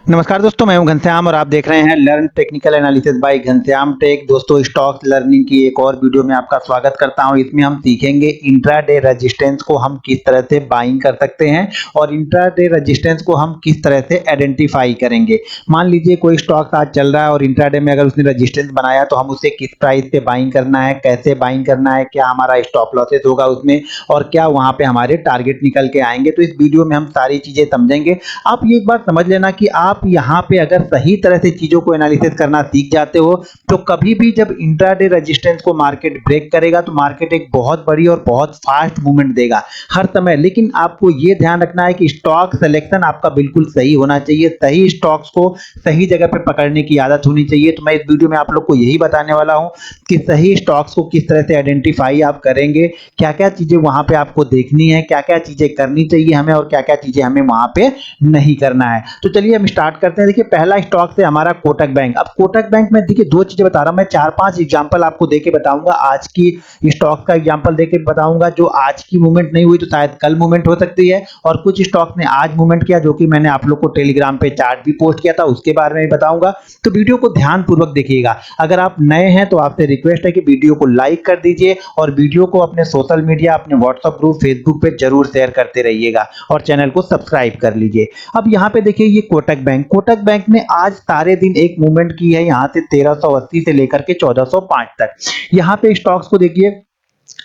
नमस्कार दोस्तों, मैं हूं घनश्याम और आप देख रहे हैं learn technical analysis by Ghanshyam tech. दोस्तों, स्टॉक्स लर्निंग की एक और वीडियो में आपका स्वागत करता हूं। इसमें हम सीखेंगे इंट्राडे रेजिस्टेंस को हम किस तरह से बाइंग कर सकते हैं और इंट्राडे रेजिस्टेंस को हम किस तरह से आइडेंटिफाई करेंगे। मान लीजिए कोई स्टॉक आज चल रहा है और इंट्राडे में अगर उसने रेजिस्टेंस बनाया तो हम उसे किस प्राइस पे बाइंग करना है, कैसे बाइंग करना है, क्या हमारा स्टॉप लॉसेस होगा उसमें और क्या वहां पे हमारे टारगेट निकल के आएंगे। तो इस वीडियो में हम सारी चीजें समझेंगे। आप ये एक बात समझ लेना कि आप यहाँ पे अगर सही तरह से चीजों को एनालिसिस करना सीख जाते हो तो कभी भी जब इंट्राडे रेजिस्टेंस को मार्केट ब्रेक करेगा तो मार्केट एक बहुत बड़ी और बहुत फास्ट मूवमेंट देगा हर समय। लेकिन आपको ये ध्यान रखना है कि स्टॉक सिलेक्शन आपका बिल्कुल सही होना चाहिए, सही स्टॉक्स को सही जगह पे पकड़ने की आदत होनी चाहिए। तो मैं इस वीडियो में आप लोग को यही बताने वाला हूं कि सही स्टॉक्स को किस तरह से आइडेंटिफाई आप करेंगे, क्या क्या चीजें वहां पे आपको देखनी है, क्या क्या चीजें करनी चाहिए हमें और क्या क्या चीजें हमें वहां पे नहीं करना है। तो चलिए हम स्टार्ट करते हैं। देखिए, पहला स्टॉक से हमारा कोटक बैंक। अब कोटक बैंक में देखिए दो चीजें बता रहा हूं मैं, चार पांच एग्जांपल आपको देके बताऊंगा। आज की स्टॉक का एग्जांपल देके बताऊंगा जो आज की मूवमेंट नहीं हुई तो शायद कल मूवमेंट हो सकती है, और कुछ स्टॉक ने आज मूवमेंट किया जो कि मैंने आप लोग को टेलीग्राम पे चार्ट भी पोस्ट किया था, उसके बारे में भी बताऊंगा। तो वीडियो को ध्यान पूर्वक देखिएगा। अगर आप नए हैं तो आपसे रिक्वेस्ट है कि वीडियो को लाइक कर दीजिए और वीडियो को अपने सोशल मीडिया, अपने व्हाट्सएप ग्रुप, फेसबुक पे जरूर शेयर करते रहिएगा और चैनल को सब्सक्राइब कर लीजिए। अब यहाँ पे देखिए ये कोटक बैंक ने आज सारे दिन एक मूवमेंट की है यहाँ से 1380 से लेकर के 1405 तक। यहाँ पे स्टॉक्स को देखिए,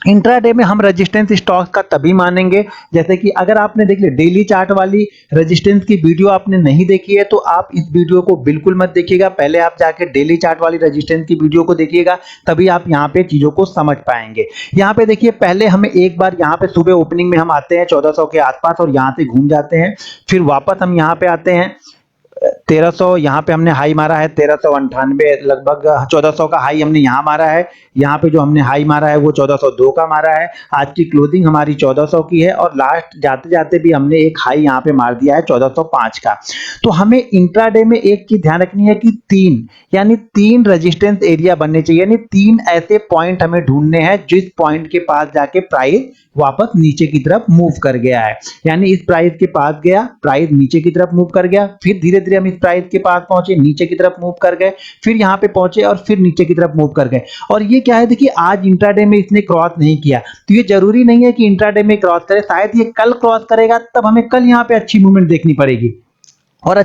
इंट्राडे में हम रेजिस्टेंस स्टॉक्स का तभी मानेंगे जैसे कि अगर आपने देख लिया डेली चार्ट वाली रेजिस्टेंस की वीडियो आपने नहीं देखी है तो आप इस वीडियो को बिल्कुल मत देखिएगा। पहले आप जाके डेली चार्ट वाली रेजिस्टेंस की वीडियो को देखिएगा, तभी आप यहाँ पे चीजों को समझ पाएंगे। यहाँ पे देखिए, पहले हमें एक बार यहाँ पे सुबह ओपनिंग में हम आते हैं 1400 के आसपास और यहाँ से घूम जाते हैं। फिर वापस हम यहाँ पे आते हैं 1300, यहाँ पे हमने हाई मारा है 1398, लगभग 1400 का हाई हमने यहाँ मारा है। यहाँ पे जो हमने हाई मारा है वो 1402 का मारा है। आज की क्लोजिंग हमारी 1400 की है और लास्ट जाते जाते भी हमने एक हाई यहाँ पे मार दिया है 1405 का। तो हमें इंट्राडे में एक चीज ध्यान रखनी है कि तीन रेजिस्टेंस एरिया बनने चाहिए, यानी तीन ऐसे पॉइंट हमें ढूंढने हैं जिस पॉइंट के पास जाके प्राइस वापस नीचे की तरफ मूव कर गया है। यानी इस प्राइस के पास गया, प्राइस नीचे की तरफ मूव कर गया, फिर धीरे धीरे हम इस प्राइस के पास पहुंचे, नीचे की तरफ मूव कर गए, फिर यहाँ पे पहुंचे और फिर नीचे की तरफ मूव कर गए। और ये क्या है, देखिए आज इंट्राडे में इसने क्रॉस नहीं किया तो ये जरूरी नहीं है कि इंट्राडे में क्रॉस करे, शायद ये कल क्रॉस करेगा तब हमें कल यहाँ पे अच्छी मूवमेंट देखनी पड़ेगी। और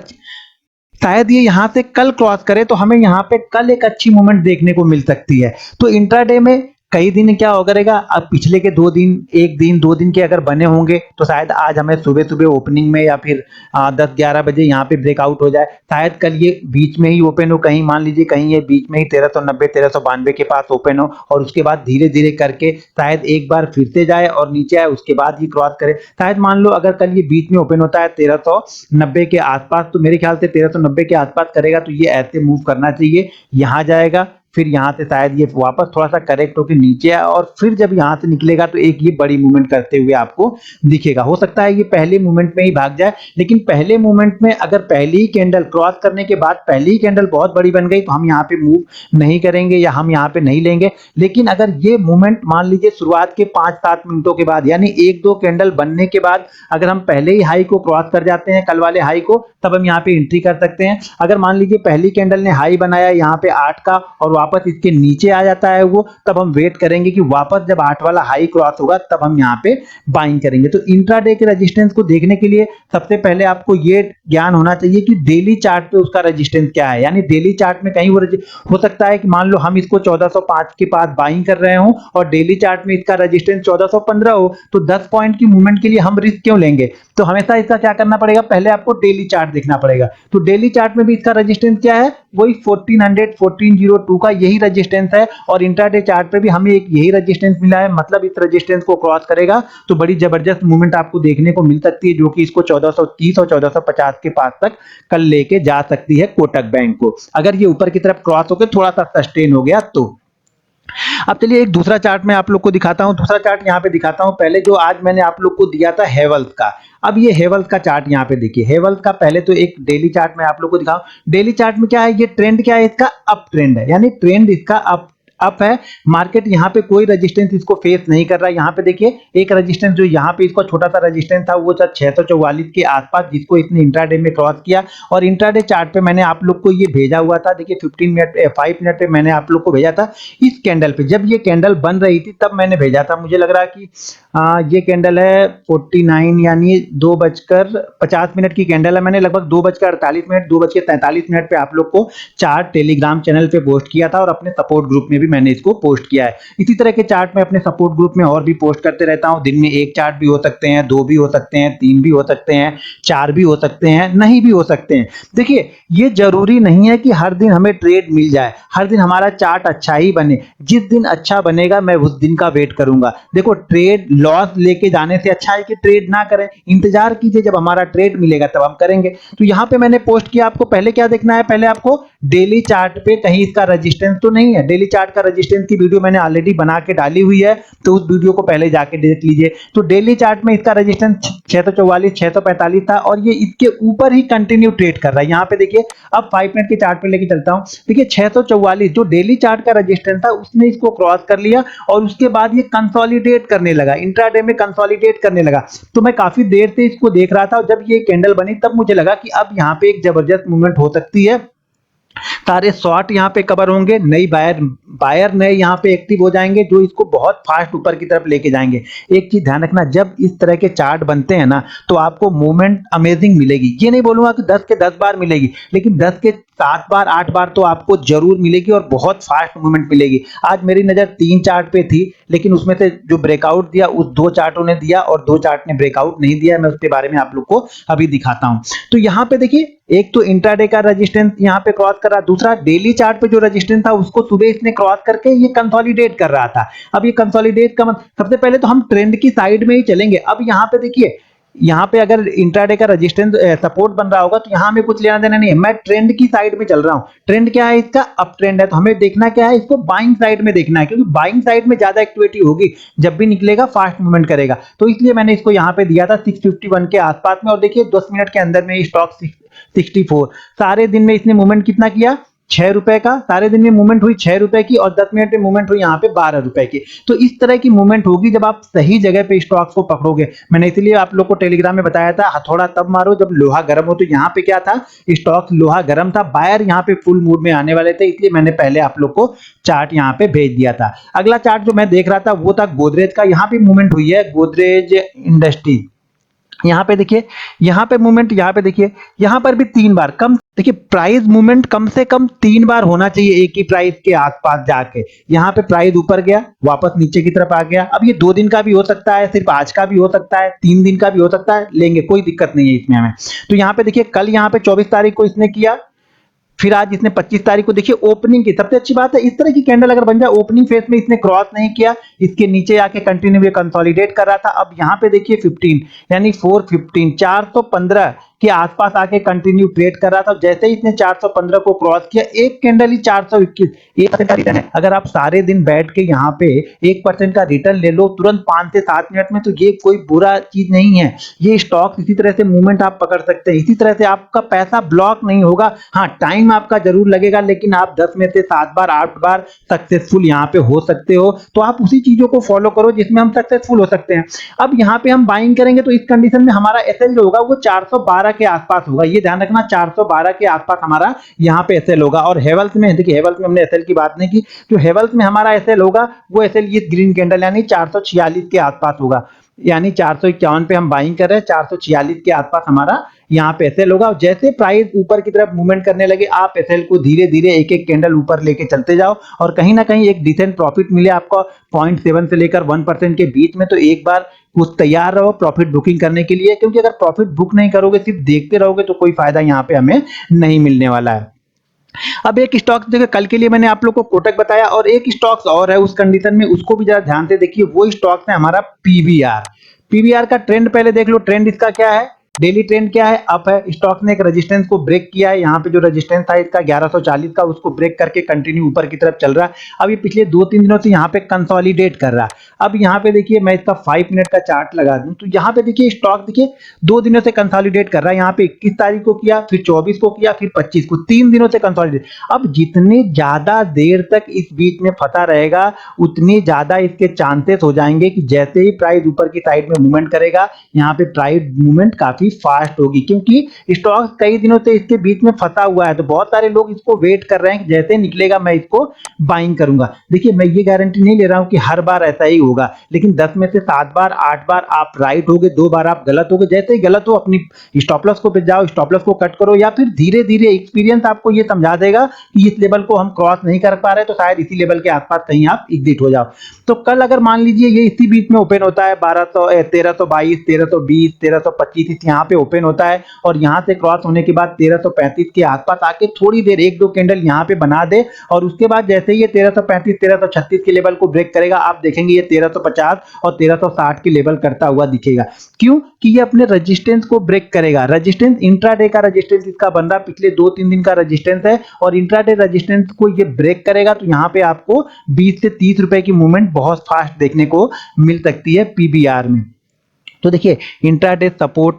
शायद ये यहां से कल क्रॉस करे तो हमें यहाँ पे कल एक अच्छी मूवमेंट देखने को मिल सकती है। तो इंट्राडे में कई दिन क्या हो करेगा, अब पिछले के 2 दिन, एक दिन, 2 दिन के अगर बने होंगे तो शायद आज हमें सुबह सुबह ओपनिंग में या फिर 10-11 बजे यहाँ पे ब्रेकआउट हो जाए। शायद कल ये बीच में ही ओपन हो, कहीं मान लीजिए कहीं ये बीच में ही 1390 1392 के पास ओपन हो और उसके बाद धीरे धीरे करके शायद एक बार फिर से जाए और नीचे आए, उसके बाद ही क्रॉस करे। शायद मान लो अगर कल ये बीच में ओपन होता है 1390 के आसपास तो मेरे ख्याल से 1390 के आसपास करेगा तो ये ऐसे मूव करना चाहिए, यहाँ जाएगा, फिर यहाँ से शायद ये वापस थोड़ा सा करेक्ट होकर नीचे आए और फिर जब यहाँ से निकलेगा तो एक ये बड़ी मूवमेंट करते हुए आपको दिखेगा। हो सकता है ये पहले मूवमेंट में ही भाग जाए, लेकिन पहले मूवमेंट में अगर पहली ही कैंडल क्रॉस करने के बाद पहली ही कैंडल बहुत बड़ी बन गई तो हम यहाँ पे मूव नहीं करेंगे या हम यहाँ पे नहीं लेंगे। लेकिन अगर ये मूवमेंट मान लीजिए शुरुआत के 5-7 मिनटों के बाद, यानी 1-2 कैंडल बनने के बाद अगर हम पहले ही हाई को क्रॉस कर जाते हैं, कल वाले हाई को, तब हम यहाँ पे एंट्री कर सकते हैं। अगर मान लीजिए पहली कैंडल ने हाई बनाया यहाँ पे 8 का और वापस इसके नीचे आ जाता है वो, तब हम वेट करेंगे कि वापस जब 8 वाला हाई क्रॉस होगा तब हम यहाँ पे बाइंग करेंगे। तो इंट्राडे के रेजिस्टेंस को देखने के लिए सबसे पहले आपको ये ज्ञान होना चाहिए कि डेली चार्ट पे उसका रेजिस्टेंस क्या है। यानी डेली चार्ट में कहीं वो हो सकता है कि मान लो हम इसको 1405 के पास बाइंग कर रहे हो और डेली चार्ट में इसका रेजिस्टेंस 1415 हो, तो 10 पॉइंट की मूवमेंट के लिए हम रिस्क क्यों लेंगे। तो हमेशा इसका क्या करना पड़ेगा, पहले आपको डेली चार्ट देखना पड़ेगा। तो डेली चार्ट में भी इसका रेजिस्टेंस क्या है, वही 1400 1402 का यही रेजिस्टेंस है और इंट्राडे चार्ट पे भी हमें एक यही रेजिस्टेंस मिला है। मतलब इस रेजिस्टेंस को क्रॉस करेगा तो बड़ी जबरदस्त मूवमेंट आपको देखने को मिल सकती है जो कि इसको 1430 और 1450 के पास तक कल लेके जा सकती है कोटक बैंक को, अगर ये ऊपर की तरफ क्रॉस होकर थोड़ा सा सस्टेन हो गया तो। अब चलिए एक दूसरा चार्ट मैं आप लोग को दिखाता हूं, दूसरा चार्ट यहां पे दिखाता हूं। पहले जो आज मैंने आप लोग को दिया था हेवल्स का, अब ये हेवल्स का चार्ट यहां पे देखिए। हेवल्स का पहले तो एक डेली चार्ट मैं आप लोग को दिखाऊं। डेली चार्ट में क्या है, ये ट्रेंड क्या है, इसका अप ट्रेंड है, यानी ट्रेंड इसका अप है। मार्केट यहाँ पे कोई रेजिस्टेंस इसको फेस नहीं कर रहा है। यहाँ पे देखिए एक रेजिस्टेंस जो यहाँ पे इसका छोटा सा रेजिस्टेंस था वो था 644 के आसपास, जिसको इसने इंट्राडे में क्रॉस किया। और इंट्राडे चार्ट पे मैंने आप लोग को ये भेजा हुआ था, देखिए 5 मिनट पे मैंने आप लोग को भेजा था इस कैंडल पे। जब ये कैंडल बन रही थी तब मैंने भेजा था। मुझे लग रहा है कि ये कैंडल है 49 यानी 2:50 की कैंडल है। मैंने लगभग 2:48 2:43 पे आप लोग को चार्ट टेलीग्राम चैनल पे पोस्ट किया था और अपने सपोर्ट ग्रुप में भी मैंने इसको पोस्ट किया है। इसी तरह के चार्ट में अपने सपोर्ट ग्रुप में और भी पोस्ट करते रहता हूं। दिन में एक चार्ट भी हो सकते हैं, 2 भी हो सकते हैं, 3 भी हो सकते हैं, 4 भी हो सकते हैं, नहीं भी हो सकते हैं। देखिए ये जरूरी नहीं है कि हर दिन हमें ट्रेड मिल जाए, हर दिन हमारा चार्ट अच्छा ही बने। जिस दिन अच्छा बनेगा मैं उस दिन का वेट करूंगा। देखो ट्रेड लॉस लेके जाने से अच्छा है कि ट्रेड ना करें, इंतजार कीजिए, जब हमारा ट्रेड मिलेगा तब हम करेंगे। तो यहाँ पे मैंने पोस्ट किया, आपको पहले क्या देखना है, पहले आपको डेली चार्ट पे कहीं इसका रेजिस्टेंस तो नहीं है। डेली चार्ट का रेजिस्टेंस की वीडियो मैंने ऑलरेडी बना के डाली हुई है, तो उस वीडियो को पहले जाके देख लीजिए। तो डेली चार्ट में इसका रेजिस्टेंस 644 645 था और ये इसके ऊपर ही कंटिन्यू ट्रेड कर रहा है। यहाँ पे देखिए अब 5 मिनट के चार्ट पे लेके चलता हूं। देखिए 644 जो डेली चार्ट का रेजिस्टेंस था उसने इसको क्रॉस कर लिया और उसके बाद ये कंसोलिडेट करने लगा, इंट्राडे में कंसोलिडेट करने लगा। तो मैं काफी देर से इसको देख रहा था और जब ये कैंडल बनी तब मुझे लगा कि अब यहाँ पे एक जबरदस्त मूवमेंट हो सकती है। सारे शॉर्ट यहाँ पे कवर होंगे, नई बायर नए यहाँ पे एक्टिव हो जाएंगे जो इसको बहुत फास्ट ऊपर की तरफ लेके जाएंगे। एक चीज ध्यान रखना, जब इस तरह के चार्ट बनते हैं ना तो आपको मूवमेंट अमेजिंग मिलेगी। ये नहीं बोलूंगा कि 10 के 10 बार मिलेगी, लेकिन 10 के 7 बार 8 बार तो आपको जरूर मिलेगी और बहुत फास्ट मूवमेंट मिलेगी। आज मेरी नजर 3 चार्ट पे थी, लेकिन उसमें से जो ब्रेकआउट दिया उस 2 चार्टों ने दिया और 2 चार्ट ने ब्रेकआउट नहीं दिया। मैं उसके बारे में आप लोग को अभी दिखाता हूं। तो यहाँ पे देखिए एक तो इंट्राडे का रेजिस्टेंस यहाँ पे क्रॉस कर रहा, दूसरा डेली चार्ट पे जो रेजिस्टेंस था उसको सुबह इसने क्रॉस करके ये कंसोलिडेट कर रहा था। अब ये कंसोलिडेट का सबसे पहले तो हम ट्रेंड की साइड में ही चलेंगे। अब यहाँ पे देखिए, यहाँ पे अगर इंट्राडे का रेजिस्टेंस सपोर्ट बन रहा होगा तो यहाँ में कुछ लेना देना नहीं है, मैं ट्रेंड की साइड में चल रहा हूँ। ट्रेंड क्या है इसका, अप ट्रेंड है, तो हमें देखना क्या है, इसको बाइंग साइड में देखना है, क्योंकि बाइंग साइड में ज्यादा एक्टिविटी होगी, जब भी निकलेगा फास्ट मूवमेंट करेगा। तो इसलिए मैंने इसको यहाँ पे दिया था 651 के आसपास में। और देखिए 10 मिनट के अंदर में स्टॉक 64, सारे दिन में इसने मूवमेंट कितना किया, 6 रुपए का। सारे दिन में मूवमेंट हुई 6 रुपए की और 10 मिनट में मूवमेंट हुई यहाँ पे 12 रुपए की। तो इस तरह की मूवमेंट होगी जब आप सही जगह पे स्टॉक्स को पकड़ोगे। मैंने इसलिए आप लोग को टेलीग्राम में बताया था हथौड़ा तब मारो जब लोहा गर्म हो। तो यहाँ पे क्या था, स्टॉक्स लोहा गर्म था, बायर यहाँ पे फुल मूड में आने वाले थे, इसलिए मैंने पहले आप लोग को चार्ट यहाँ पे भेज दिया था। अगला चार्ट जो मैं देख रहा था वो था गोदरेज का। यहाँ पे मूवमेंट हुई है गोदरेज इंडस्ट्री। यहाँ पे देखिए, यहाँ पे मूवमेंट, यहाँ पे देखिए, यहाँ पर भी 3 बार कम। देखिए प्राइस मूवमेंट कम से कम 3 बार होना चाहिए एक ही प्राइस के आसपास जाके। यहाँ पे प्राइस ऊपर गया, वापस नीचे की तरफ आ गया। अब ये 2 दिन का भी हो सकता है, सिर्फ आज का भी हो सकता है, 3 दिन का भी हो सकता है, लेंगे, कोई दिक्कत नहीं है इसमें हमें। तो यहाँ पे देखिए कल यहाँ पे 24 तारीख को इसने किया, फिर आज इसने 25 तारीख को देखिए ओपनिंग की। सबसे अच्छी बात है इस तरह की कैंडल अगर बन जाए, ओपनिंग फेस में इसने क्रॉस नहीं किया, इसके नीचे आके कंटिन्यू ये कंसोलिडेट कर रहा था। अब यहाँ पे देखिए 15 यानी 415 415 के आसपास आके कंटिन्यू ट्रेड कर रहा था। जैसे ही इसने 415 को क्रॉस किया, एक कैंडल ही 421, 1% का रिटर्न है। अगर आप सारे दिन बैठ के यहाँ पे 1% का रिटर्न ले लो तुरंत 5 से 7 मिनट में, तो ये कोई बुरा चीज नहीं है। ये स्टॉक इसी तरह से मूवमेंट आप पकड़ सकते हैं, इसी तरह से आपका पैसा ब्लॉक नहीं होगा। हाँ टाइम आपका जरूर लगेगा, लेकिन आप 10 में से 7 बार 8 बार सक्सेसफुल यहाँ पे हो सकते हो। तो आप उसी चीजों को फॉलो करो जिसमें हम सक्सेसफुल हो सकते हैं। अब यहाँ पे हम बाइंग करेंगे तो इस कंडीशन में हमारा एसएल जो होगा वो 412 के आसपास होगा। ये ध्यान रखना 412 के आसपास हमारा यहाँ पे एसएल होगा। और हेवल्स में देखिए, हेवल्स में हमने एसएल की बात नहीं की, जो हेवल्स में हमारा एसएल होगा वो एसएल ये ग्रीन कैंडल यानी 446 के आसपास होगा। यानी 451 पे हम बाइंग कर रहे हैं, 446 के आसपास हमारा यहाँ पे एसएल होगा। जैसे प्राइस ऊपर की तरफ मूवमेंट करने लगे, आप एसएल को धीरे धीरे एक एक कैंडल ऊपर लेके चलते जाओ और कहीं ना कहीं एक डिसेंट प्रॉफिट मिले आपको 0.7 से लेकर 1% के बीच में। तो एक बार कुछ तैयार रहो प्रॉफिट बुकिंग करने के लिए, क्योंकि अगर प्रॉफिट बुक नहीं करोगे, सिर्फ देखते रहोगे, तो कोई फायदा यहाँ पे हमें नहीं मिलने वाला है। अब एक स्टॉक देखिए, कल के लिए मैंने आप लोग को कोटक बताया और एक स्टॉक्स और है उस कंडीशन में, उसको भी जरा ध्यान से देखिए। वो स्टॉक्स है हमारा पीवीआर। पीवीआर का ट्रेंड पहले देख लो, ट्रेंड इसका क्या है, डेली ट्रेंड क्या है, अप है। स्टॉक ने एक रेजिस्टेंस को ब्रेक किया है, यहाँ पे जो रेजिस्टेंस था इसका 1140 का, उसको ब्रेक करके कंटिन्यू ऊपर की तरफ चल रहा है। अब ये पिछले 2-3 दिनों से यहाँ पे कंसोलिडेट कर रहा है। अब यहाँ पे देखिए मैं इसका 5 मिनट का चार्ट लगा दूं तो यहाँ पे देखिए स्टॉक देखिए 2 दिनों से कंसोलिडेट कर रहा है। यहाँ पे 21 तारीख को किया, फिर 24 को किया, फिर 25 को, 3 दिनों से कंसोलिडेट। अब जितने ज्यादा देर तक इस बीच में फंसा रहेगा उतनी ज्यादा इसके चांसेस हो जाएंगे कि जैसे ही प्राइस ऊपर की साइड में मूवमेंट करेगा यहाँ पे प्राइस मूवमेंट काफी फास्ट होगी, क्योंकि स्टॉक कई दिनों से इसके बीच में फंसा हुआ है। तो बहुत सारे लोग इसको वेट कर रहे हैं कि जैसे निकलेगा मैं इसको बाइंग करूंगा। देखिए मैं ये गारंटी नहीं ले रहा हूं कि हर बार ऐसा ही होगा, लेकिन 10 में से 7 बार 8 बार आप राइट होगे, 2 बार आप गलत होगे। जैसे ही गलत हो अपनी स्टॉप लॉस को पे जाओ, स्टॉप लॉस को कट करो, या फिर धीरे धीरे एक्सपीरियंस आपको ये समझा देगा कि इस लेवल को हम क्रॉस नहीं कर पा रहे तो शायद इसी लेवल के आसपास कहीं आप एग्जिट हो जाओ। तो कल अगर मान लीजिए ये इसी बीच में ओपन होता है 1322, 1320, 1325 यहाँ पे ओपन होता है और यहाँ से क्रॉस होने के बाद 1335 के आसपास आके थोड़ी देर 1-2 कैंडल यहाँ पे बना दे और उसके बाद जैसे ही ये 1335, 1336 के लेवल को ब्रेक करेगा आप देखेंगे ये 1350 और 1360 के लेवल करता हुआ दिखेगा। क्यों? कि ये अपने रेजिस्टेंस को ब्रेक करेगा। रेजिस्टेंस इंट्राडे का रेजिस्टेंस इसका बन रहा पिछले 2-3 दिन का रेजिस्टेंस है और इंट्राडे रेजिस्टेंस को ये ब्रेक करेगा तो यहाँ पे आपको 20 से 30 रुपए की मूवमेंट बहुत फास्ट देखने को मिल सकती है पीबीआर में। तो देखिए इंट्राडे सपोर्ट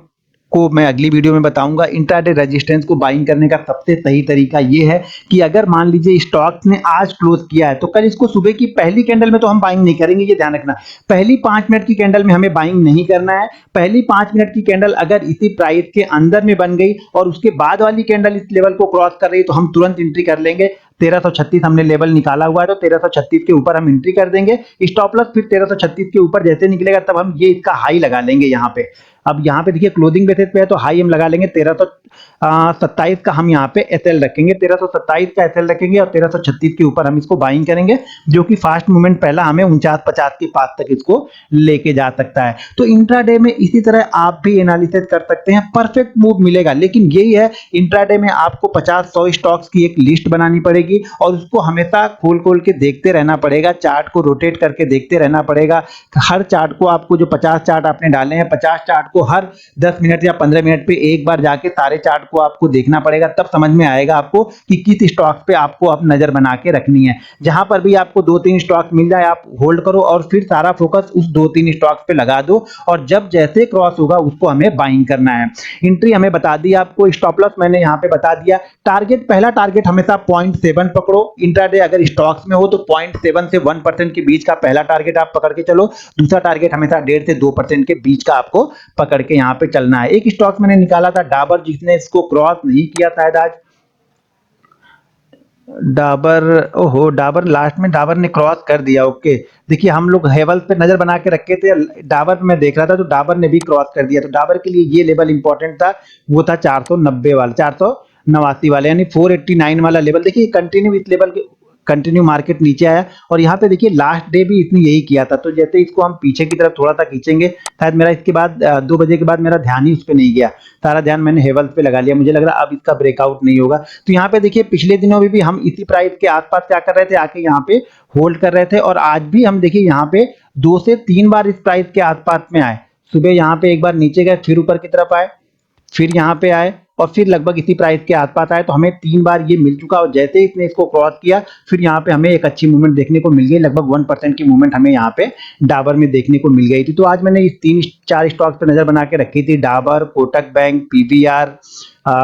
को मैं अगली वीडियो में बताऊंगा। इंट्राडे रेजिस्टेंस को बाइंग करने का सबसे सही तरीका ये है कि अगर मान लीजिए स्टॉक ने आज क्लोज किया है तो कल इसको सुबह की पहली कैंडल में तो हम बाइंग नहीं करेंगे, ये ध्यान रखना। पहली 5 मिनट की कैंडल में हमें बाइंग नहीं करना है। पहली 5 मिनट की कैंडल अगर इसी प्राइस के अंदर में बन गई और उसके बाद वाली कैंडल इस लेवल को क्रॉस कर रही है तो हम तुरंत एंट्री कर लेंगे। 1336 हमने लेवल निकाला हुआ है तो 1336 के ऊपर हम एंट्री कर देंगे। स्टॉप लॉस फिर 1336 के ऊपर जैसे निकलेगा तब हम ये इसका हाई लगा लेंगे यहाँ पे। अब यहाँ पे देखिए क्लोजिंग बेसिस पे है तो हाई हम लगा लेंगे 1327 का हम यहाँ पे एसएल रखेंगे, 1327 का एसएल रखेंगे और 1336 के ऊपर हम इसको बाइंग करेंगे जो कि फास्ट मूवमेंट पहला हमें 49-50 के पास तक इसको लेके जा सकता है। तो इंट्राडे में इसी तरह आप भी एनालिसिस कर सकते हैं, परफेक्ट मूव मिलेगा। लेकिन यही है इंट्राडे में आपको 50-100 स्टॉक्स की एक लिस्ट बनानी पड़ेगी और उसको हमेशा खोल खोल के देखते रहना पड़ेगा, चार्ट को रोटेट करके देखते रहना पड़ेगा। हर चार्ट को आपको जो 50 चार्ट आपने डाले हैं 50 चार्ट को हर 10 मिनट या 15 मिनट पे एक बार जाके सारे चार्ट को आपको देखना पड़ेगा, तब समझ में आएगा आपको कि किस स्टॉक पे आपको अब नजर बना के रखनी है। जहां पर भी आपको 2-3 स्टॉक मिल जाए आप होल्ड करो और फिर सारा फोकस उस 2-3 स्टॉक पे लगा दो और जब जैसे क्रॉस होगा उसको हमें बाइंग करना है। एंट्री हमें बता दी आपको, स्टॉप लॉस मैंने यहाँ पे बता दिया। टारगेट पहला टारगेट हमेशा 0.7 पकड़ो। इंट्राडे अगर स्टॉक्स में हो तो 0.7 से 1% के बीच का पहला टारगेट आप पकड़ के चलो। दूसरा टारगेट हमेशा 1.5 से 2% के बीच का आपको पकड़ के यहाँ पे चलना है। एक स्टॉक मैंने निकाला था डाबर, जिसने इसको क्रॉस नहीं किया शायद आज। डाबर, ओहो डाबर लास्ट में डाबर ने क्रॉस कर दिया। ओके देखिए हम लोग हेवल्स पे नजर बना के रखे थे, डाबर में देख रहा था तो डाबर ने भी क्रॉस कर दिया। तो डाबर के लिए ये लेवल इंपॉर्टेंट था, वो था 490 वाला, 489 वाले यानी 489 वाला लेवल। देखिए कंटिन्यू इस लेवल के कंटिन्यू मार्केट नीचे आया और यहाँ पे देखिए लास्ट डे भी इसने यही किया था। तो जैसे इसको हम पीछे की तरफ थोड़ा सा खींचेंगे, शायद मेरा इसके बाद 2 बजे के बाद मेरा ध्यान ही उस पर नहीं गया, सारा ध्यान मैंने हेवल्स पे लगा लिया। मुझे लग रहा है अब इसका ब्रेकआउट नहीं होगा। तो यहाँ पे देखिए पिछले दिनों में भी हम इसी प्राइस के आसपास क्या कर रहे थे, आके यहाँ पे होल्ड कर रहे थे और आज भी हम देखिए यहाँ पे 2 से 3 बार इस प्राइस के आसपास में आए। सुबह यहाँ पे एक बार नीचे गए, फिर ऊपर की तरफ आए, फिर यहाँ पे आए और फिर लगभग इसी प्राइस के आसपास आए। तो हमें 3 बार ये मिल चुका और जैसे ही इसने इसको क्रॉस किया फिर यहाँ पे हमें एक अच्छी मूवमेंट देखने को मिल गई। लगभग 1% की मूवमेंट हमें यहाँ पे डाबर में देखने को मिल गई थी। तो आज मैंने इस 3-4 स्टॉक्स पे नजर बना के रखी थी, डाबर, कोटक बैंक, पीवीआर,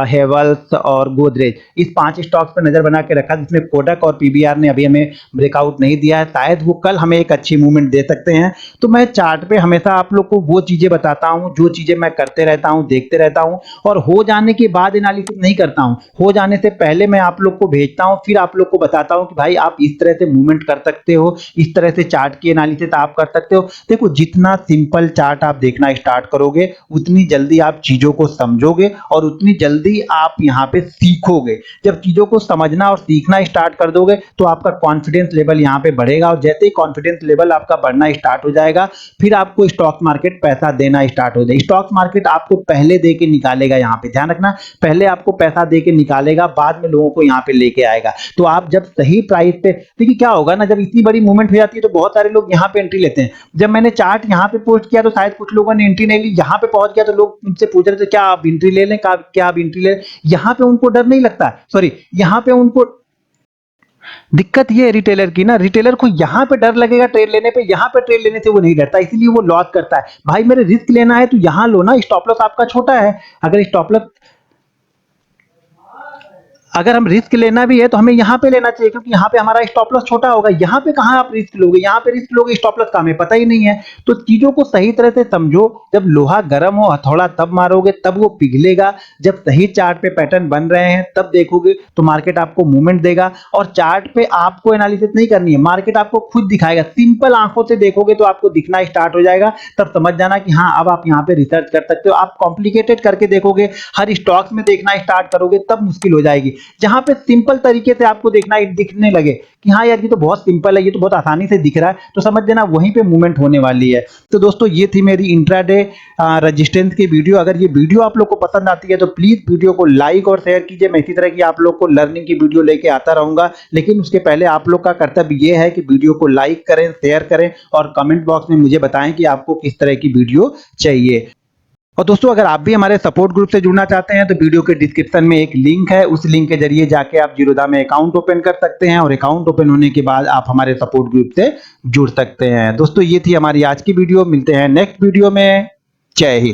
हेवल्स और गोदरेज। इस 5 स्टॉक्स पे नजर बना के रखा जिसमें कोटक और पीवीआर ने अभी हमें ब्रेकआउट नहीं दिया है, शायद वो कल हमें एक अच्छी मूवमेंट दे सकते हैं। तो मैं चार्ट पे हमेशा आप लोग को वो चीजें बताता हूँ जो चीजें मैं करते रहता हूँ, देखते रहता हूँ और हो जाने के बाद एनालिसिस नहीं करता हूँ। हो जाने से पहले मैं आप लोग को भेजता हूँ, फिर आप लोग को बताता हूँ कि भाई आप इस तरह से मूवमेंट कर सकते हो, इस तरह से चार्ट की एनालिसिस आप कर सकते हो। देखो जितना सिंपल चार्ट आप देखना स्टार्ट करोगे उतनी जल्दी आप चीजों को समझोगे और उतनी जल्दी जल्दी आप यहाँ पे सीखोगे। जब चीजों को समझना और सीखना स्टार्ट कर दोगे तो आपका कॉन्फिडेंस लेवल यहाँ पे बढ़ेगा, और जैसे ही कॉन्फिडेंस लेवल आपका बढ़ना स्टार्ट हो जाएगा फिर आपको स्टॉक मार्केट पैसा देना स्टार्ट हो जाएगा। स्टॉक मार्केट आपको पहले दे के निकालेगा, यहाँ पे ध्यान रखना, पहले आपको पैसा दे के निकालेगा, बाद में लोगों को यहाँ पे लेके आएगा। तो आप जब सही प्राइस पे, देखिए क्या होगा ना, जब इतनी बड़ी मूवमेंट हो जाती है तो बहुत सारे लोग यहाँ पे एंट्री लेते हैं। जब मैंने चार्ट यहाँ पे पोस्ट किया तो शायद कुछ लोगों ने एंट्री नहीं ली, यहाँ पे पहुंच गया तो लोग मुझसे पूछ रहे थे क्या आप एंट्री ले लें, क्या आप एंट्री ले लें। यहाँ पे उनको डर नहीं लगता, सॉरी, यहाँ पे उनको दिक्कत ये है रिटेलर की ना, रिटेलर को यहाँ पे डर लगेगा ट्रेड लेने पे, यहाँ पे ट्रेड लेने से वो नहीं डरता, इसीलिए वो लॉस करता है। भाई मेरे रिस्क लेना है तो यहाँ लो ना, स्टॉप लॉस आपका छोटा है। अगर हम रिस्क लेना भी है तो हमें यहाँ पे लेना चाहिए, क्योंकि यहाँ पे हमारा स्टॉप लॉस छोटा होगा। यहाँ पे कहाँ आप रिस्क लोगे, यहाँ पे रिस्क लोगे, स्टॉप लॉस का हमें पता ही नहीं है। तो चीजों को सही तरह से समझो, जब लोहा गर्म हो हथौड़ा तब मारोगे तब वो पिघलेगा। जब सही चार्ट पे पैटर्न बन रहे हैं तब देखोगे तो मार्केट आपको मूवमेंट देगा, और चार्ट पे आपको एनालिसिस नहीं करनी है, मार्केट आपको खुद दिखाएगा। सिंपल आंखों से देखोगे तो आपको दिखना स्टार्ट हो जाएगा, तब समझ जाना कि हाँ अब आप यहाँ पे रिसर्च कर सकते हो। आप कॉम्प्लिकेटेड करके देखोगे, हर स्टॉक्स में देखना स्टार्ट करोगे तब मुश्किल हो जाएगी। जहां पे सिंपल तरीके से आपको दिखने लगे कि हाँ यार ये तो बहुत सिंपल है, ये तो बहुत आसानी से दिख रहा है, तो समझ लेना वहीं पे मूवमेंट होने वाली है। तो दोस्तों ये थी मेरी इंट्राडे रेजिस्टेंस की वीडियो। अगर ये वीडियो आप लोग को पसंद आती है तो प्लीज वीडियो को लाइक और शेयर कीजिए। मैं इसी तरह की आप लोग को लर्निंग की वीडियो लेके आता रहूंगा, लेकिन उसके पहले आप लोग का कर्तव्य ये है कि वीडियो को लाइक करें, शेयर करें और कमेंट बॉक्स में मुझे बताएं कि आपको किस तरह की वीडियो चाहिए। और दोस्तों अगर आप भी हमारे सपोर्ट ग्रुप से जुड़ना चाहते हैं तो वीडियो के डिस्क्रिप्शन में एक लिंक है, उस लिंक के जरिए जाके आप जीरोधा में अकाउंट ओपन कर सकते हैं, और अकाउंट ओपन होने के बाद आप हमारे सपोर्ट ग्रुप से जुड़ सकते हैं। दोस्तों ये थी हमारी आज की वीडियो, मिलते हैं नेक्स्ट वीडियो में। जय हिंद।